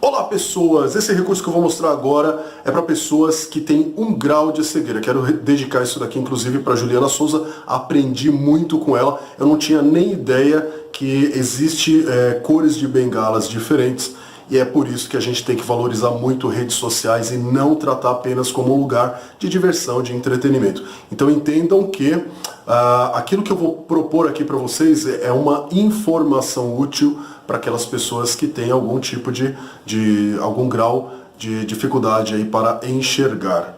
Olá pessoas, esse recurso que eu vou mostrar agora é para pessoas que têm 1 grau de cegueira. Quero dedicar isso daqui inclusive para Juliana Souza, aprendi muito com ela, eu não tinha nem ideia que existe cores de bengalas diferentes e é por isso que a gente tem que valorizar muito redes sociais e não tratar apenas como um lugar de diversão, de entretenimento. Então entendam que aquilo que eu vou propor aqui para vocês é uma informação útil para aquelas pessoas que têm algum tipo de algum grau de dificuldade aí para enxergar.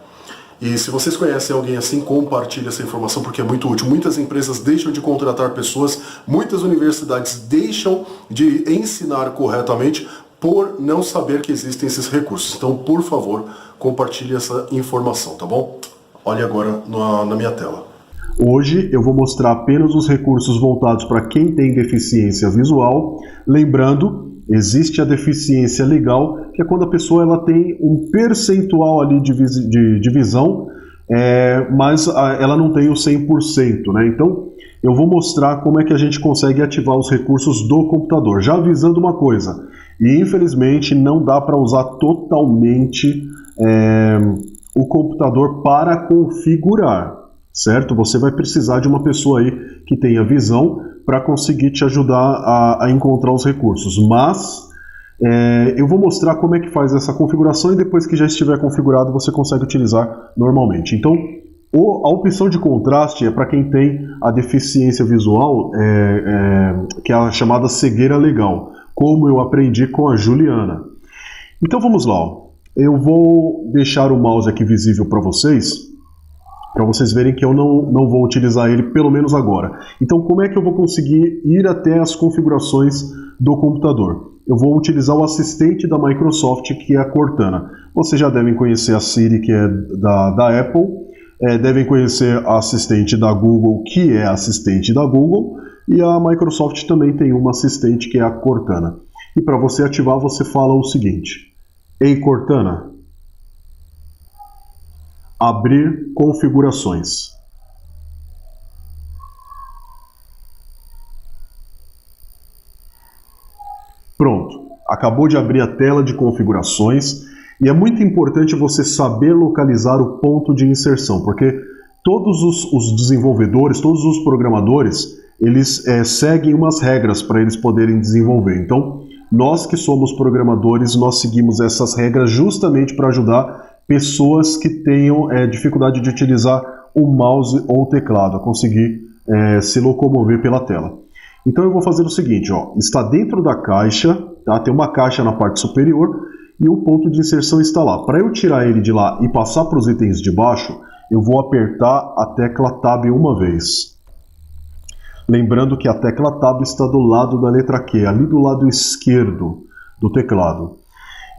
E se vocês conhecem alguém assim, compartilhe essa informação porque é muito útil. Muitas empresas deixam de contratar pessoas, muitas universidades deixam de ensinar corretamente por não saber que existem esses recursos. Então, por favor, compartilhe essa informação, tá bom? Olhe agora na minha tela. Hoje eu vou mostrar apenas os recursos voltados para quem tem deficiência visual. Lembrando, existe a deficiência legal, que é quando a pessoa ela tem um percentual ali de visão, mas ela não tem o 100%, né? Então, eu vou mostrar como é que a gente consegue ativar os recursos do computador. Já avisando uma coisa, e infelizmente não dá para usar totalmente o computador para configurar. Certo? Você vai precisar de uma pessoa aí que tenha visão para conseguir te ajudar a encontrar os recursos. Mas eu vou mostrar como é que faz essa configuração e depois que já estiver configurado você consegue utilizar normalmente. Então, a opção de contraste é para quem tem a deficiência visual, que é a chamada cegueira legal, como eu aprendi com a Juliana. Então vamos lá. Ó. Eu vou deixar o mouse aqui visível para vocês verem que eu não vou utilizar ele, pelo menos agora. Então, como é que eu vou conseguir ir até as configurações do computador? Eu vou utilizar o assistente da Microsoft, que é a Cortana. Vocês já devem conhecer a Siri, que é da Apple, devem conhecer a assistente da Google, que é a assistente da Google, e a Microsoft também tem uma assistente, que é a Cortana. E para você ativar, você fala o seguinte: Ei, Cortana, abrir configurações. Pronto, acabou de abrir a tela de configurações e é muito importante você saber localizar o ponto de inserção, porque todos os desenvolvedores, todos os programadores, eles seguem umas regras para eles poderem desenvolver. Então, nós que somos programadores, nós seguimos essas regras justamente para ajudar pessoas que tenham dificuldade de utilizar o mouse ou o teclado, a conseguir se locomover pela tela. Então eu vou fazer o seguinte, ó, está dentro da caixa, tá? Tem uma caixa na parte superior e o ponto de inserção está lá. Para eu tirar ele de lá e passar para os itens de baixo, eu vou apertar a tecla Tab uma vez. Lembrando que a tecla Tab está do lado da letra Q, ali do lado esquerdo do teclado.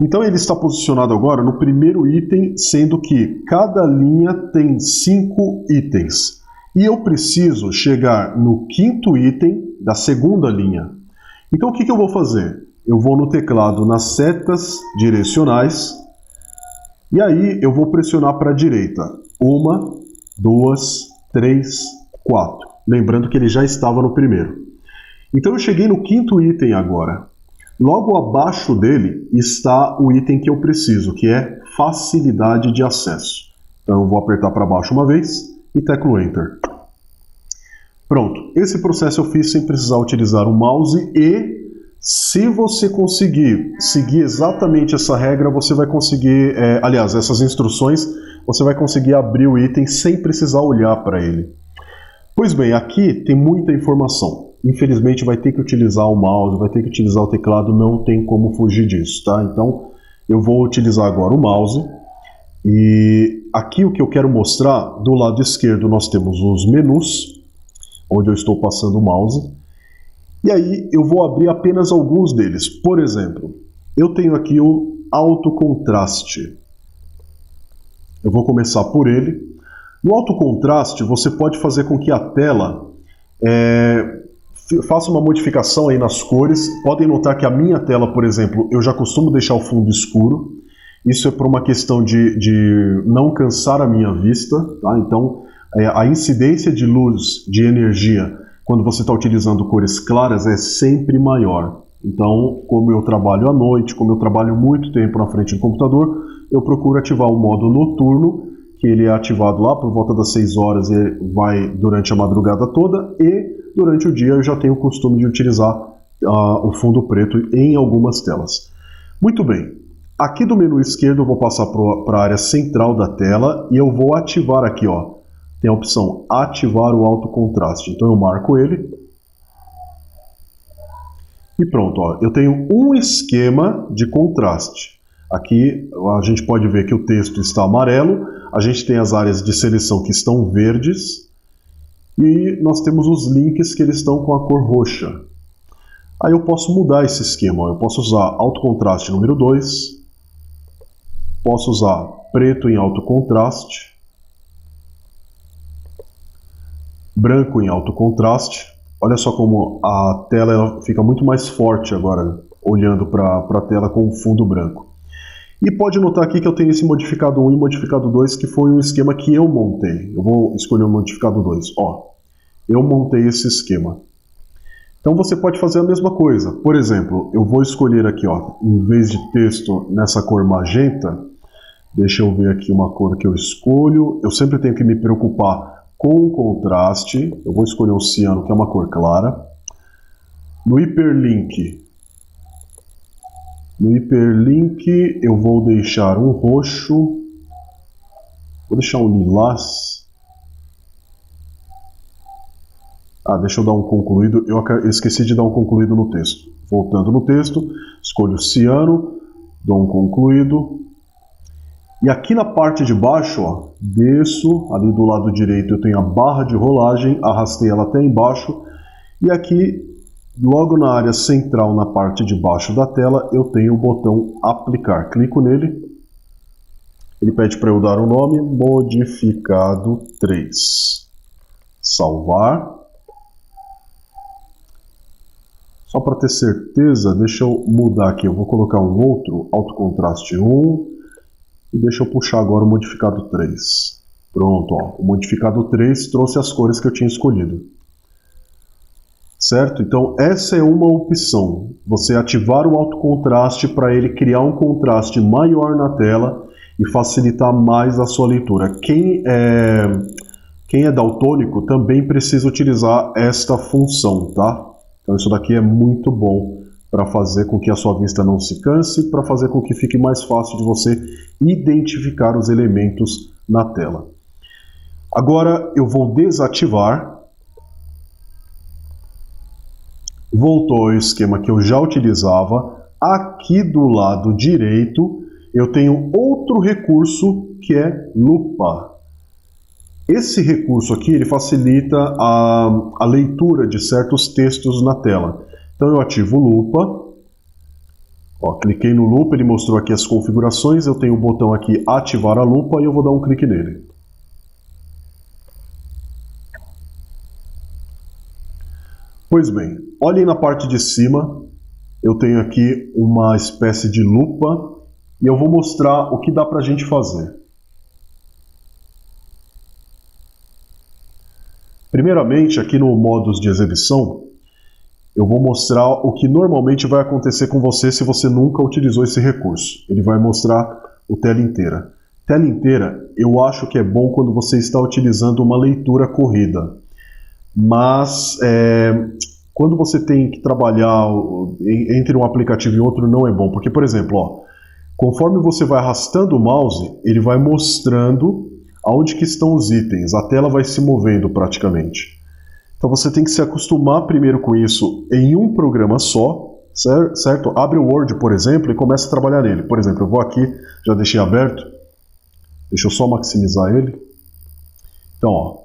Então ele está posicionado agora no primeiro item, sendo que cada linha tem 5 itens. E eu preciso chegar no 5º item da segunda linha. Então o que eu vou fazer? Eu vou no teclado nas setas direcionais e aí eu vou pressionar para a direita. 1, 2, 3, 4. Lembrando que ele já estava no primeiro. Então eu cheguei no 5º item agora. Logo abaixo dele está o item que eu preciso, que é facilidade de acesso. Então eu vou apertar para baixo uma vez e teclo Enter. Pronto, esse processo eu fiz sem precisar utilizar o mouse e se você conseguir seguir exatamente essa regra, você vai conseguir, aliás, essas instruções, você vai conseguir abrir o item sem precisar olhar para ele. Pois bem, aqui tem muita informação. Infelizmente vai ter que utilizar o mouse, vai ter que utilizar o teclado, não tem como fugir disso, tá? Então eu vou utilizar agora o mouse e aqui o que eu quero mostrar, do lado esquerdo nós temos os menus, onde eu estou passando o mouse, e aí eu vou abrir apenas alguns deles. Por exemplo, eu tenho aqui o alto contraste. Eu vou começar por ele. No alto contraste você pode fazer com que a tela faça uma modificação aí nas cores. Podem notar que a minha tela, por exemplo, eu já costumo deixar o fundo escuro. Isso é por uma questão de não cansar a minha vista, tá? Então, a incidência de luz, de energia, quando você está utilizando cores claras, é sempre maior. Então, como eu trabalho à noite, como eu trabalho muito tempo na frente do computador, eu procuro ativar o modo noturno, que ele é ativado lá por volta das 6 horas e vai durante a madrugada toda, e durante o dia eu já tenho o costume de utilizar o fundo preto em algumas telas. Muito bem, aqui do menu esquerdo eu vou passar para a área central da tela e eu vou ativar aqui, ó, tem a opção ativar o alto contraste. Então eu marco ele e pronto, ó, eu tenho um esquema de contraste. Aqui a gente pode ver que o texto está amarelo, a gente tem as áreas de seleção que estão verdes e nós temos os links que eles estão com a cor roxa. Aí eu posso mudar esse esquema, ó. Eu posso usar alto contraste número 2, posso usar preto em alto contraste, branco em alto contraste. Olha só como a tela ela fica muito mais forte agora, olhando para a tela com o fundo branco. E pode notar aqui que eu tenho esse modificado 1 e modificado 2, que foi um esquema que eu montei. Eu vou escolher o modificado 2. Ó, eu montei esse esquema. Então você pode fazer a mesma coisa. Por exemplo, eu vou escolher aqui, ó, em vez de texto nessa cor magenta, deixa eu ver aqui uma cor que eu escolho. Eu sempre tenho que me preocupar com o contraste. Eu vou escolher o ciano, que é uma cor clara. No hiperlink eu vou deixar um roxo, vou deixar um lilás. Deixa eu dar um concluído, eu esqueci de dar um concluído no texto. Voltando no texto, escolho o ciano, dou um concluído. E aqui na parte de baixo, ó, desço, ali do lado direito eu tenho a barra de rolagem, arrastei ela até embaixo. E aqui, logo na área central, na parte de baixo da tela, eu tenho o botão aplicar. Clico nele, ele pede para eu dar o nome, modificado 3. Salvar. Só para ter certeza, deixa eu mudar aqui, eu vou colocar um outro, alto contraste 1, e deixa eu puxar agora o modificado 3. Pronto, ó, o modificado 3 trouxe as cores que eu tinha escolhido. Certo? Então essa é uma opção, você ativar o alto contraste para ele criar um contraste maior na tela e facilitar mais a sua leitura. Quem é daltônico também precisa utilizar esta função, tá? Então isso daqui é muito bom para fazer com que a sua vista não se canse, para fazer com que fique mais fácil de você identificar os elementos na tela. Agora eu vou desativar. Voltou ao esquema que eu já utilizava. Aqui do lado direito eu tenho outro recurso que é lupa. Esse recurso aqui ele facilita a leitura de certos textos na tela. Então eu ativo o lupa. Ó, cliquei no lupa, ele mostrou aqui as configurações. Eu tenho o botão aqui ativar a lupa e eu vou dar um clique nele. Pois bem, olhem na parte de cima, eu tenho aqui uma espécie de lupa e eu vou mostrar o que dá para a gente fazer. Primeiramente, aqui no modos de exibição, eu vou mostrar o que normalmente vai acontecer com você se você nunca utilizou esse recurso. Ele vai mostrar o tela inteira. Tela inteira, eu acho que é bom quando você está utilizando uma leitura corrida. Mas quando você tem que trabalhar entre um aplicativo e outro não é bom, porque, por exemplo, ó, conforme você vai arrastando o mouse, ele vai mostrando aonde que estão os itens, a tela vai se movendo praticamente. Então você tem que se acostumar primeiro com isso em um programa só, certo? Abre o Word, por exemplo, e começa a trabalhar nele. Por exemplo, eu vou aqui, já deixei aberto, deixa eu só maximizar ele. Então, ó,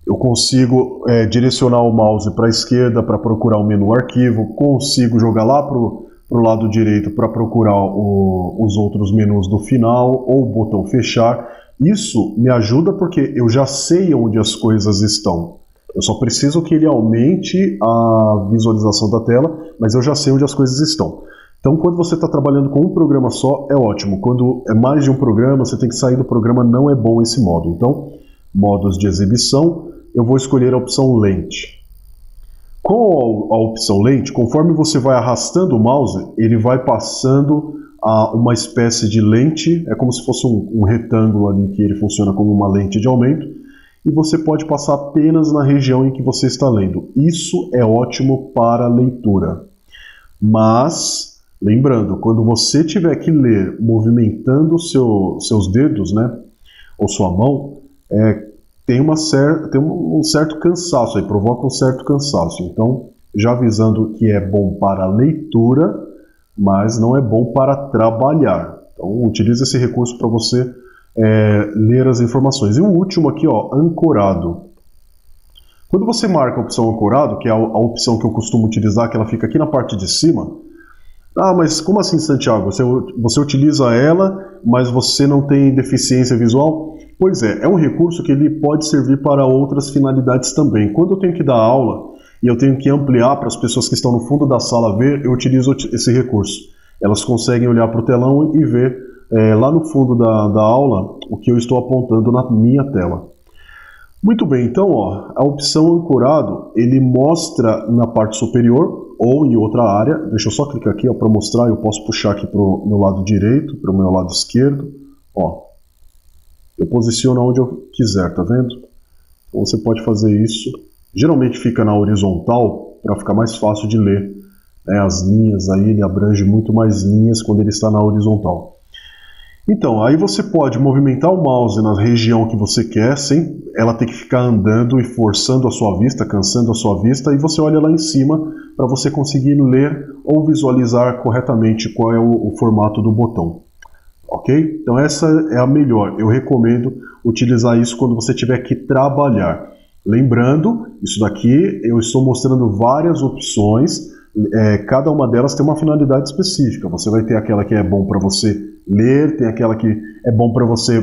eu consigo direcionar o mouse para a esquerda para procurar o menu arquivo, consigo jogar lá para o lado direito para procurar os outros menus do final, ou o botão fechar. Isso me ajuda porque eu já sei onde as coisas estão. Eu só preciso que ele aumente a visualização da tela, mas eu já sei onde as coisas estão. Então, quando você está trabalhando com um programa só, é ótimo. Quando é mais de um programa, você tem que sair do programa, não é bom esse modo. Então, modos de exibição, eu vou escolher a opção lente. Com a opção lente, conforme você vai arrastando o mouse, ele vai passando a uma espécie de lente, é como se fosse um retângulo ali que ele funciona como uma lente de aumento, e você pode passar apenas na região em que você está lendo. Isso é ótimo para leitura. Mas, lembrando, quando você tiver que ler movimentando seus dedos, né, ou sua mão, tem um certo cansaço, aí provoca um certo cansaço. Então, já avisando que é bom para leitura, mas não é bom para trabalhar. Então, utilize esse recurso para você ler as informações. E o último aqui, ó, ancorado. Quando você marca a opção ancorado, que é a opção que eu costumo utilizar, que ela fica aqui na parte de cima. Ah, mas como assim, Santiago? Você utiliza ela, mas você não tem deficiência visual? Pois é um recurso que ele pode servir para outras finalidades também. Quando eu tenho que dar aula e eu tenho que ampliar para as pessoas que estão no fundo da sala ver, eu utilizo esse recurso. Elas conseguem olhar para o telão e ver lá no fundo da aula o que eu estou apontando na minha tela. Muito bem, então ó, a opção ancorado, ele mostra na parte superior ou em outra área. Deixa eu só clicar aqui para mostrar, eu posso puxar aqui para o meu lado direito, para o meu lado esquerdo. Ó, eu posiciono onde eu quiser, tá vendo? Então você pode fazer isso. Geralmente fica na horizontal para ficar mais fácil de ler. As linhas aí, ele abrange muito mais linhas quando ele está na horizontal. Então, aí você pode movimentar o mouse na região que você quer, sem ela ter que ficar andando e forçando a sua vista, cansando a sua vista, e você olha lá em cima para você conseguir ler ou visualizar corretamente qual é o formato do botão. Ok? Então essa é a melhor. Eu recomendo utilizar isso quando você tiver que trabalhar. Lembrando, isso daqui eu estou mostrando várias opções. Cada uma delas tem uma finalidade específica. Você vai ter aquela que é bom para você ler, tem aquela que é bom para você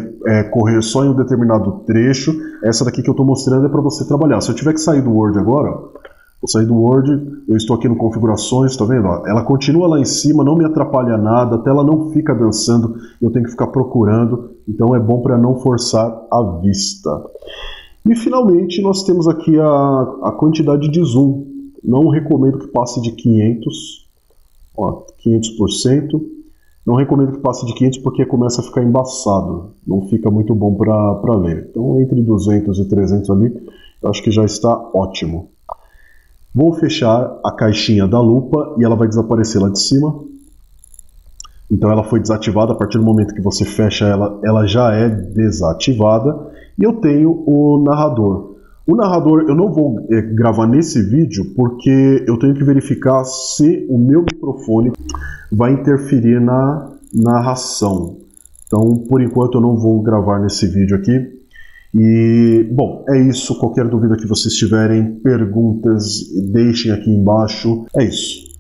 correr só em um determinado trecho. Essa daqui que eu estou mostrando é para você trabalhar. Se eu tiver que sair do Word agora, vou sair do Word, eu estou aqui no configurações, tá vendo? Ela continua lá em cima, não me atrapalha nada, a tela não fica dançando, eu tenho que ficar procurando, então é bom para não forçar a vista. E finalmente nós temos aqui a quantidade de zoom. Não recomendo que passe de 500, ó, 500%. Não recomendo que passe de 500 porque começa a ficar embaçado, não fica muito bom para ler. Então entre 200 e 300 ali, eu acho que já está ótimo. Vou fechar a caixinha da lupa e ela vai desaparecer lá de cima. Então ela foi desativada, a partir do momento que você fecha ela, ela já é desativada. E eu tenho o narrador. O narrador eu não vou gravar nesse vídeo porque eu tenho que verificar se o meu microfone vai interferir na narração. Então por enquanto eu não vou gravar nesse vídeo aqui. E, bom, é isso. Qualquer dúvida que vocês tiverem, perguntas, deixem aqui embaixo. É isso.